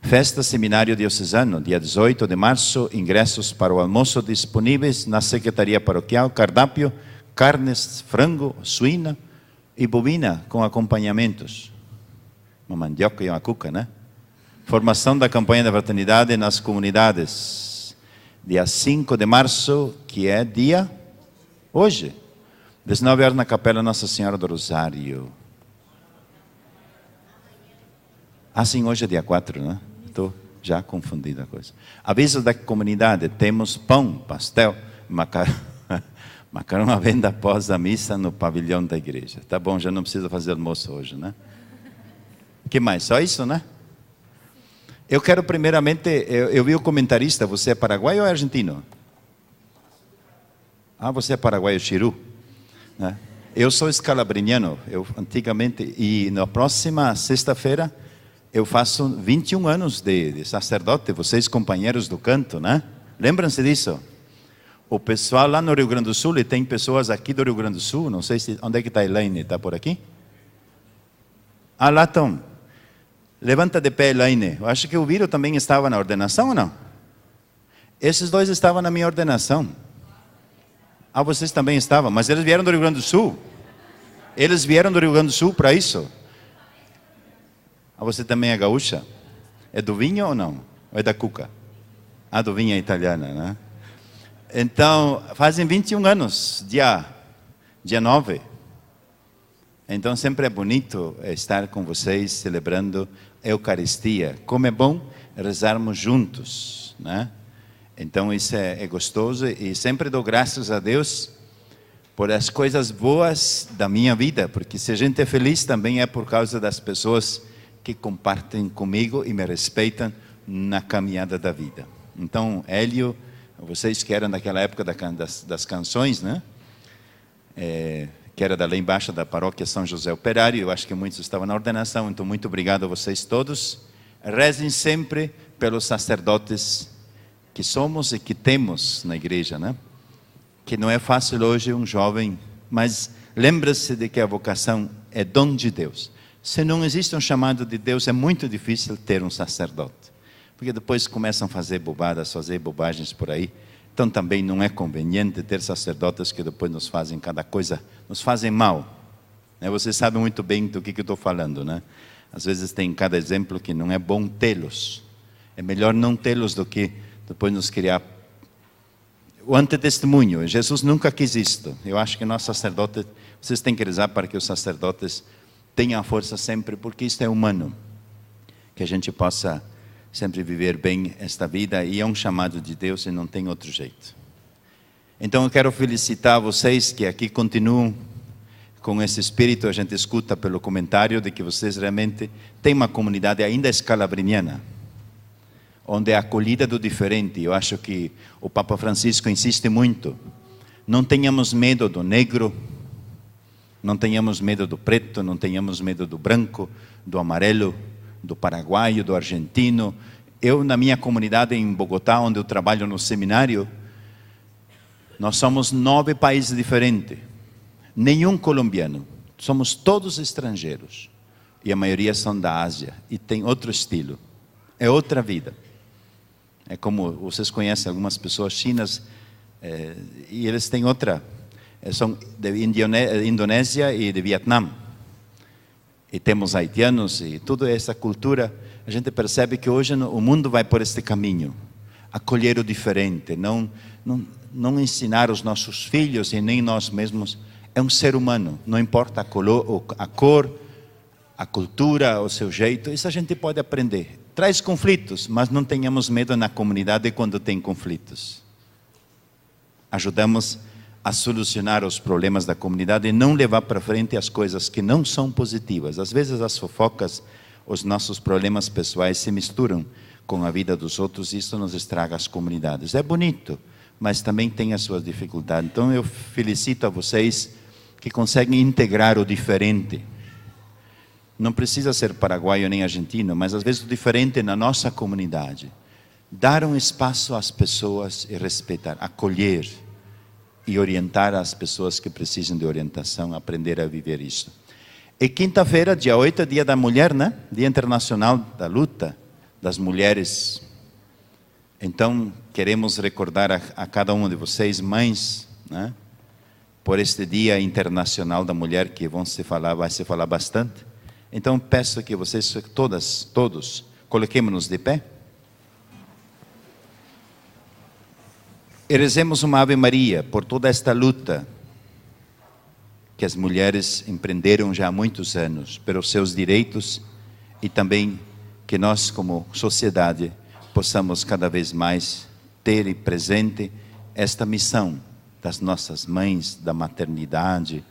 Festa Seminário Diocesano, dia 18 de março, ingressos para o almoço disponíveis na Secretaria Paroquial, cardápio, carnes, frango, suína e bovina com acompanhamentos. Uma mandioca e uma cuca, né? Formação da campanha da fraternidade nas comunidades. Dia 5 de março, que é dia hoje. 19 horas na Capela Nossa Senhora do Rosário. Ah, sim, hoje é dia 4, né? Estou já confundido a coisa. Aviso da comunidade, temos pão, pastel, macarrão à venda após a missa no pavilhão da igreja. Tá bom, já não precisa fazer almoço hoje, né? O que mais? Só isso, né? Eu quero primeiramente, eu vi o comentarista, você é paraguaio ou é argentino? Ah, você é paraguaio, Chiru. Né? Eu sou escalabriniano, eu antigamente, e na próxima sexta-feira eu faço 21 anos de sacerdote, vocês companheiros do canto, né? Lembram-se disso? O pessoal lá no Rio Grande do Sul, e tem pessoas aqui do Rio Grande do Sul, não sei se, onde é que está a Elaine, está por aqui? Ah, lá estão. Levanta de pé, Elaine. Eu acho que o Viro também estava na ordenação ou não? Esses dois estavam na minha ordenação. Ah, vocês também estavam, mas eles vieram do Rio Grande do Sul. Eles vieram do Rio Grande do Sul para isso. Ah, você também é gaúcha? É do vinho ou não? Ou é da cuca? Ah, do vinho é italiana, né? Então, fazem 21 anos, dia 9. Então, sempre é bonito estar com vocês, celebrando a Eucaristia. Como é bom rezarmos juntos, né? Então, isso é gostoso e sempre dou graças a Deus por as coisas boas da minha vida, porque se a gente é feliz também é por causa das pessoas que compartilham comigo e me respeitam na caminhada da vida. Então, Hélio, vocês que eram daquela época das canções, né? Que era da lá embaixo da paróquia São José Operário, eu acho que muitos estavam na ordenação, então muito obrigado a vocês todos. Rezem sempre pelos sacerdotes que somos e que temos na igreja, né? Que não é fácil hoje um jovem, mas lembre-se de que a vocação é dom de Deus. Se não existe um chamado de Deus, é muito difícil ter um sacerdote. Porque depois começam a fazer bobadas, fazer bobagens por aí. Então também não é conveniente ter sacerdotes que depois nos fazem cada coisa, nos fazem mal. Vocês sabem muito bem do que eu estou falando, né? Às vezes tem cada exemplo que não é bom tê-los. É melhor não tê-los do que depois nos criar. O antitestemunho, Jesus nunca quis isto. Eu acho que nós sacerdotes, vocês têm que rezar para que os sacerdotes tenham a força sempre, porque isto é humano. Que a gente possa sempre viver bem esta vida, e é um chamado de Deus e não tem outro jeito. Então eu quero felicitar vocês que aqui continuam com esse espírito. A gente escuta pelo comentário de que vocês realmente têm uma comunidade ainda escalabriniana, onde é a acolhida do diferente. Eu acho que o Papa Francisco insiste muito. Não tenhamos medo do negro, não tenhamos medo do preto, não tenhamos medo do branco, do amarelo, do paraguaio, do argentino. Eu, na minha comunidade em Bogotá, onde eu trabalho no seminário, nós somos 9 países diferentes. Nenhum colombiano. Somos todos estrangeiros. E a maioria são da Ásia. E tem outro estilo. É outra vida. É como vocês conhecem algumas pessoas chinas, e eles têm outra. São de Indonésia e de Vietnã. E temos haitianos e toda essa cultura. A gente percebe que hoje o mundo vai por este caminho. Acolher o diferente. Não ensinar os nossos filhos e nem nós mesmos. É um ser humano. Não importa a cor, a cultura, o seu jeito. Isso a gente pode aprender. Traz conflitos, mas não tenhamos medo na comunidade quando tem conflitos. Ajudamos a solucionar os problemas da comunidade e não levar para frente as coisas que não são positivas. Às vezes as fofocas, os nossos problemas pessoais se misturam com a vida dos outros e isso nos estraga as comunidades. É bonito, mas também tem as suas dificuldades. Então eu felicito a vocês que conseguem integrar o diferente. Não precisa ser paraguaio nem argentino, mas às vezes o diferente na nossa comunidade. Dar um espaço às pessoas e respeitar, acolher e orientar as pessoas que precisam de orientação, aprender a viver isso. E quinta-feira, dia 8, é dia da mulher, né? Dia Internacional da Luta das Mulheres. Então, queremos recordar a cada uma de vocês, mães, né? Por este dia internacional da mulher, que vai se falar bastante. Então, peço que vocês, todos, coloquemos-nos de pé. E rezemos uma Ave Maria por toda esta luta que as mulheres empreenderam já há muitos anos, pelos seus direitos, e também que nós, como sociedade, possamos cada vez mais ter presente esta missão das nossas mães, da maternidade,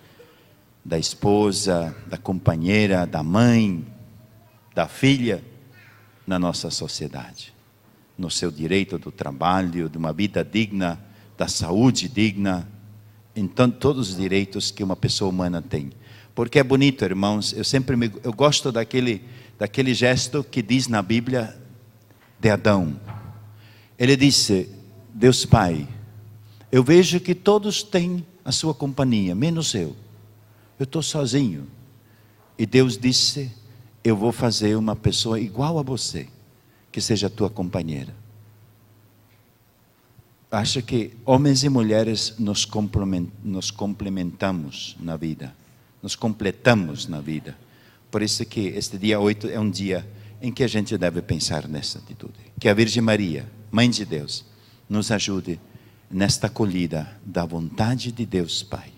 da esposa, da companheira, da mãe, da filha, na nossa sociedade. No seu direito do trabalho, de uma vida digna, da saúde digna, então todos os direitos que uma pessoa humana tem. Porque é bonito, irmãos, eu gosto daquele gesto que diz na Bíblia de Adão. Ele disse: Deus Pai, eu vejo que todos têm a sua companhia, menos eu. Eu estou sozinho. E Deus disse: eu vou fazer uma pessoa igual a você, que seja a tua companheira. Acho que homens e mulheres nos complementamos na vida, nos completamos na vida. Por isso que este dia 8 é um dia em que a gente deve pensar nessa atitude. Que a Virgem Maria, Mãe de Deus, nos ajude nesta acolhida da vontade de Deus Pai.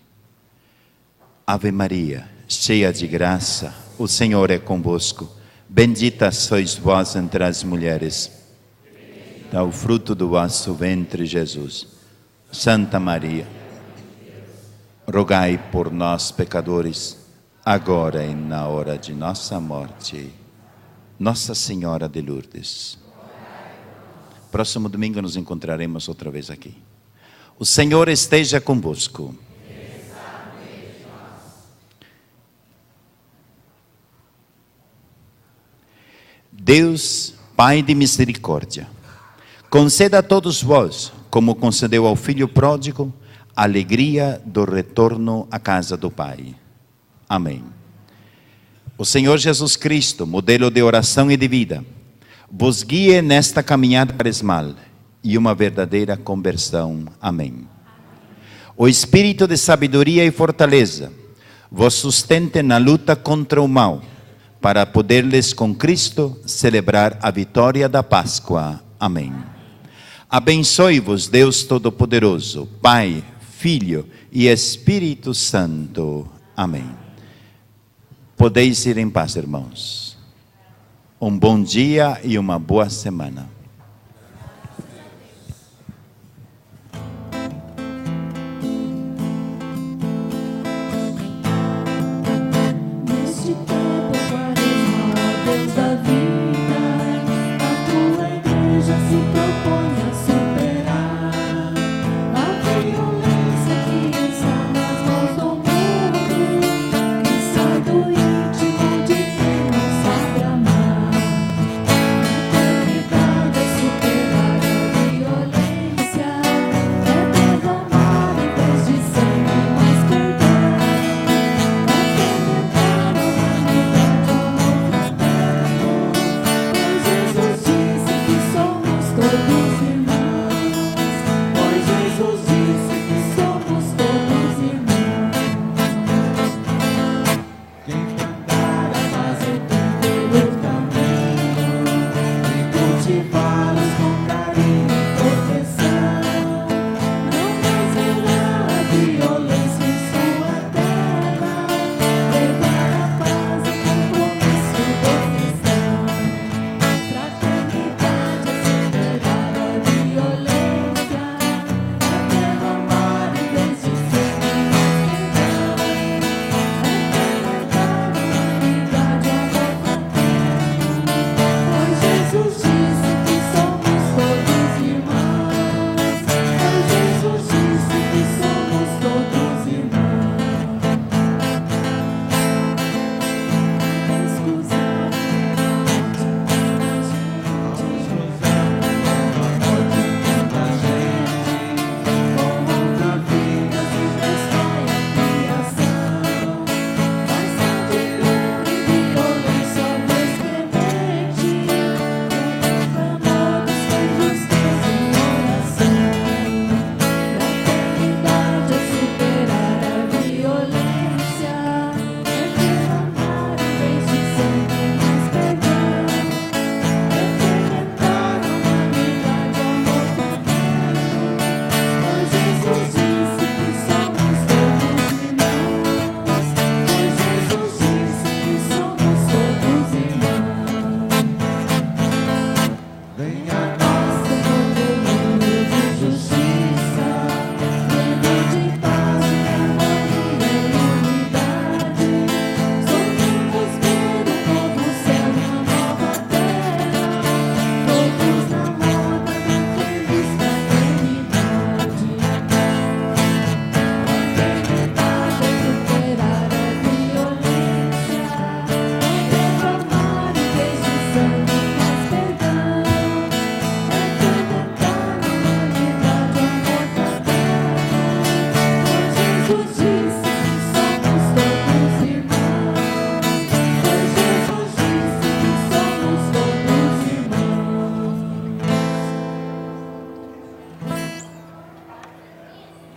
Ave Maria, cheia de graça, o Senhor é convosco. Bendita sois vós entre as mulheres. Dá o fruto do vosso ventre, Jesus. Santa Maria, rogai por nós, pecadores, agora e na hora de nossa morte. Nossa Senhora de Lourdes. Próximo domingo nos encontraremos outra vez aqui. O Senhor esteja convosco. Deus, Pai de misericórdia, conceda a todos vós, como concedeu ao filho pródigo, a alegria do retorno à casa do Pai. Amém. O Senhor Jesus Cristo, modelo de oração e de vida, vos guie nesta caminhada cresmal e uma verdadeira conversão. Amém. O espírito de sabedoria e fortaleza vos sustente na luta contra o mal, para poderles com Cristo celebrar a vitória da Páscoa. Amém. Abençoe-vos Deus Todo-Poderoso, Pai, Filho e Espírito Santo. Amém. Podeis ir em paz, irmãos. Um bom dia e uma boa semana.